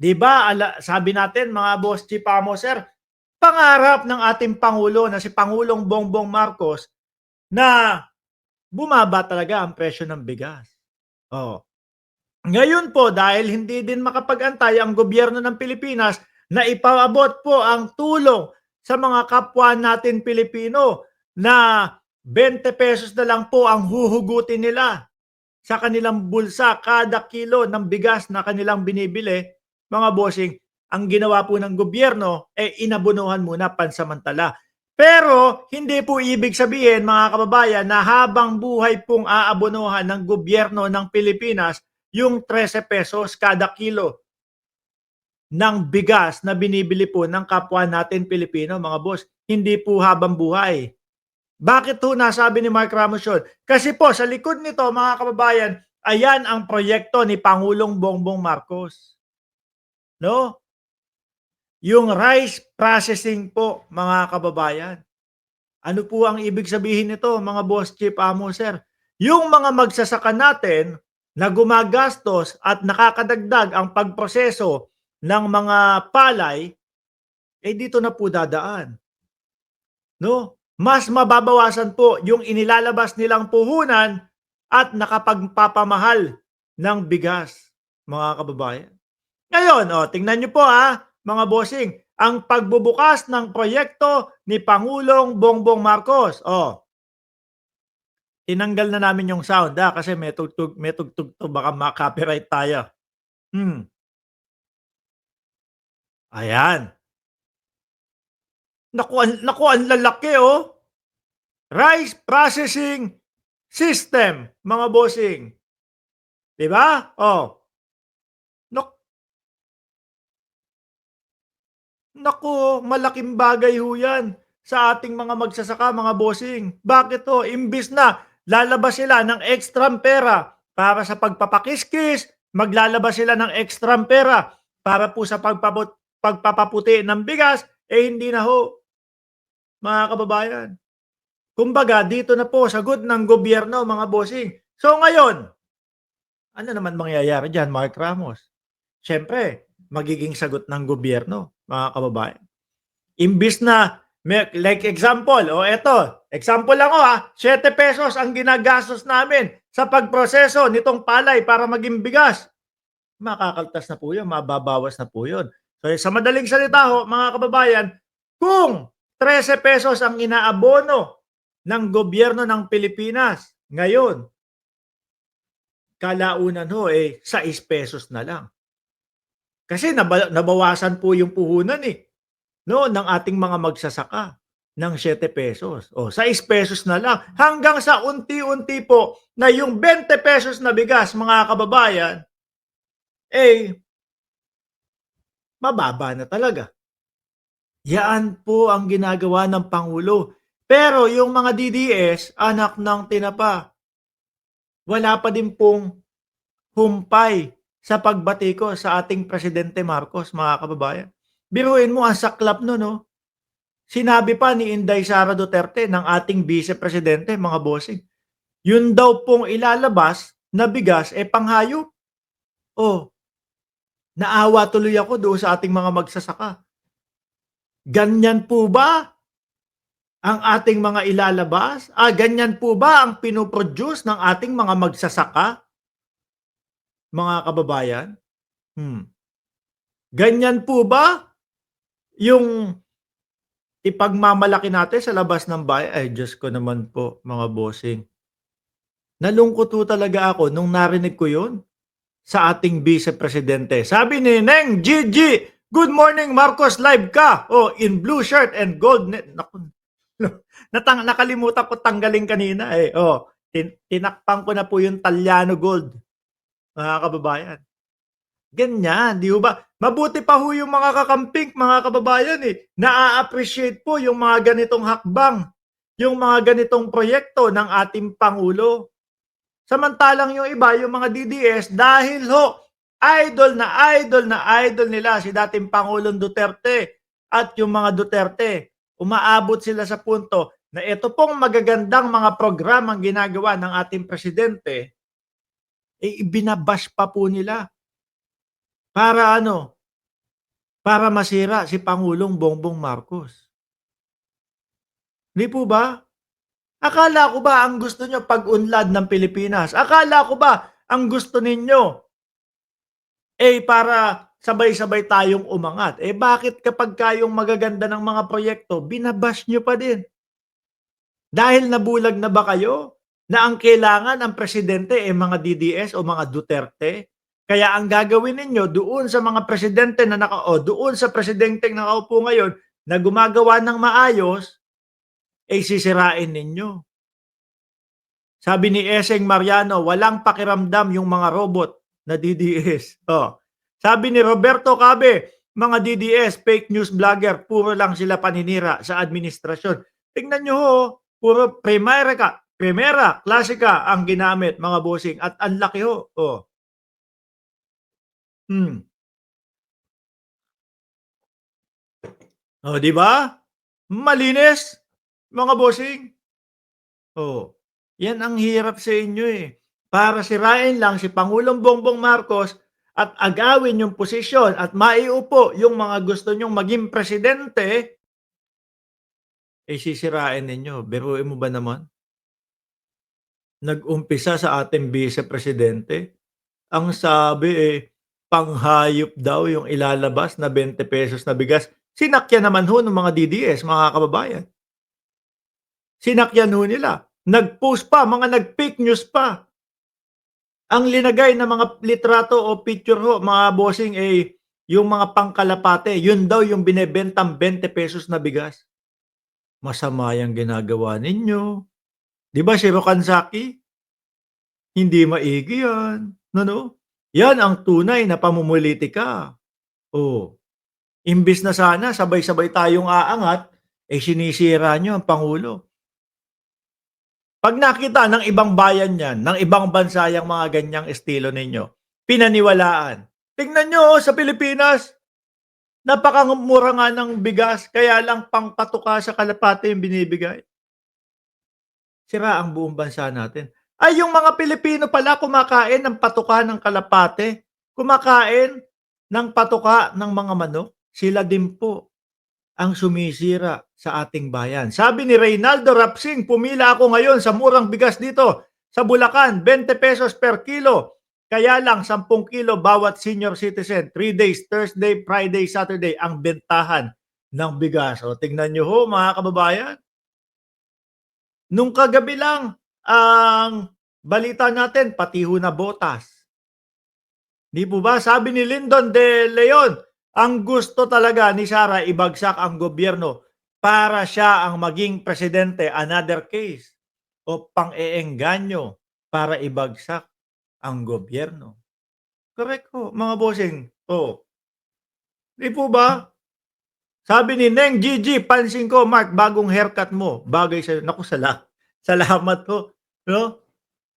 'Di ba, sabi natin mga boss chief amo, sir, pangarap ng ating Pangulo na si Pangulong Bongbong Marcos na bumaba talaga ang presyo ng bigas. Oh. Ngayon po dahil hindi din makapag-antay ang gobyerno ng Pilipinas na ipaabot po ang tulong sa mga kapwa natin Pilipino na 20 pesos na lang po ang huhugutin nila sa kanilang bulsa kada kilo ng bigas na kanilang binibili, mga bossing, ang ginawa po ng gobyerno inabunuhan muna pansamantala. Pero hindi po ibig sabihin mga kababayan na habang buhay pong aabonohan ng gobyerno ng Pilipinas yung 13 pesos kada kilo ng bigas na binibili po ng kapwa natin Pilipino, mga boss. Hindi po habang buhay. Bakit ho nasabi ni Mark Ramos yun? Kasi po sa likod nito mga kababayan, ayan ang proyekto ni Pangulong Bongbong Marcos. No? Yung rice processing po mga kababayan. Ano po ang ibig sabihin nito mga boss chief amo sir? Yung mga magsasaka natin na gumagastos at nakakadagdag ang pagproseso ng mga palay, dito na po dadaan. No? Mas mababawasan po yung inilalabas nilang puhunan at nakapagpapamahal ng bigas, mga kababayan. Ngayon, tingnan nyo po mga bossing, ang pagbubukas ng proyekto ni Pangulong Bongbong Marcos. Tinanggal na namin yung sound kasi may tugtog to, baka ma-copyright tayo. Ayan. Naku, ang lalaki Rice processing system, mga bossing. 'Di ba? Naku, malaking bagay ho 'yan sa ating mga magsasaka, mga bossing. Bakit imbis na lalabas sila ng ekstrang pera para sa pagpapakiskis, maglalabas sila ng ekstrang pera para po sa pagpapaputi ng bigas, hindi na ho, mga kababayan. Kumbaga, dito na po sagot ng gobyerno, mga bossing. So ngayon, ano naman mangyayari diyan, Mark Ramos? Siyempre, magiging sagot ng gobyerno, mga kababayan. Imbis na, like example, eto, example lang 7 pesos ang ginagastos namin sa pagproseso nitong palay para maging bigas. Makakaltas na po yun, mababawas na po yun. So, sa madaling salita mga kababayan, kung 13 pesos ang inaabono ng gobyerno ng Pilipinas ngayon, kalaunan 6 pesos na lang. Kasi nabawasan po yung puhunan no, ng ating mga magsasaka ng 7 pesos. 6 pesos na lang. Hanggang sa unti-unti po na yung 20 pesos na bigas, mga kababayan, mababa na talaga. Yan po ang ginagawa ng Pangulo. Pero yung mga DDS, anak ng tinapa, wala pa din pong humpay sa pagbatiko sa ating Presidente Marcos, mga kababayan. Biruin mo ang saklap no? Sinabi pa ni Inday Sara Duterte ng ating Vice Presidente, mga bossing, yun daw pong ilalabas na bigas panghayop. Naawa tuloy ako doon sa ating mga magsasaka. Ganyan po ba ang ating mga ilalabas? Ganyan po ba ang pinoproduce ng ating mga magsasaka? Mga kababayan? Ganyan po ba yung ipagmamalaki natin sa labas ng bahay? Diyos ko naman po, mga bossing. Nalungkot po talaga ako nung narinig ko yun sa ating Vice Presidente. Sabi ni Neng Gigi, good morning Marcos, live ka. In blue shirt and gold net. Nakalimutan ko tanggalin kanina tinakpan ko na po yung Talyano gold, mga kababayan. Ganyan, di ba? Mabuti pa ho yung mga kakamping, mga kababayan na-appreciate po yung mga ganitong hakbang, yung mga ganitong proyekto ng ating Pangulo. Samantalang yung iba, yung mga DDS, dahil idol nila si dating Pangulong Duterte at yung mga Duterte, umaabot sila sa punto na ito pong magagandang mga programang ginagawa ng ating presidente, ibinabash pa po nila. Para para masira si Pangulong Bongbong Marcos. 'Di po ba? Akala ko ba ang gusto niyo pag-unlad ng Pilipinas? Akala ko ba ang gusto ninyo, para sabay-sabay tayong umangat? Bakit kapagka yung magaganda ng mga proyekto bina-bash niyo pa din? Dahil nabulag na ba kayo na ang kailangan ang presidente, mga DDS o mga Duterte? Kaya ang gagawin ninyo doon sa mga presidente na doon sa presidenteng nakaupo ngayon na gumagawa ng maayos, sisirain ninyo. Sabi ni Eseng Mariano, walang pakiramdam yung mga robot na DDS. Oh. Sabi ni Roberto Cabe, mga DDS, fake news vlogger, puro lang sila paninira sa administrasyon. Tingnan nyo ho, puro primera, klasika ang ginamit mga bossing at ang laki ho. Oh. Hmm. Oh, di ba? Malinis, mga bossing. Oh. Yan ang hirap sa inyo Para sirain lang si Pangulong Bongbong Marcos at agawin yung posisyon at maiupo yung mga gusto nyong maging presidente, sisirain ninyo. Biruin mo ba naman? Nag-umpisa sa ating Vice Presidente, ang sabi, panghayop daw yung ilalabas na ₱20 na bigas. Sinakyan naman ho ng mga DDS, mga kababayan. Sinakyan ho nila. Nag-post pa, mga nag-fake news pa. Ang linagay na mga litrato o picture ho, mga bossing, yung mga pangkalapate, yun daw yung binebentang ₱20 na bigas. Masama yang ginagawa ninyo. 'Di ba si Rocansaki? Hindi maigi yan, ano? Yan ang tunay na pamumulitika. Oh, imbis na sana sabay-sabay tayong aangat, sinisira niyo ang pangulo. 'Pag nakita ng ibang bayan yan, ng ibang bansa yang mga ganyang estilo ninyo, pinaniwalaan. Tingnan niyo, sa Pilipinas, napakamura nga ng bigas, kaya lang pangpatuka sa kalapate yung binibigay. Sira ang buong bansa natin. Ay, yung mga Pilipino pala kumakain ng patuka ng kalapate, kumakain ng patuka ng mga manok, sila din po ang sumisira sa ating bayan. Sabi ni Reynaldo Rapsing, pumila ako ngayon sa murang bigas dito sa Bulacan, ₱20 per kilo. Kaya lang 10 kilo bawat senior citizen. 3 days, Thursday, Friday, Saturday ang bentahan ng bigas. O tignan niyo ho mga kababayan. Nung kagabi lang ang balita natin pati ho nabotas. 'Di po ba? Sabi ni Lyndon De Leon, ang gusto talaga ni Sara ibagsak ang gobyerno para siya ang maging presidente, another case o pang-eengganyo para ibagsak ang gobyerno. Correct ho, mga bossing. Oh, 'di po ba? Sabi ni Neng Gigi, pansin ko Mark, bagong haircut mo, bagay sa'yo. Naku salamat ho, 'no?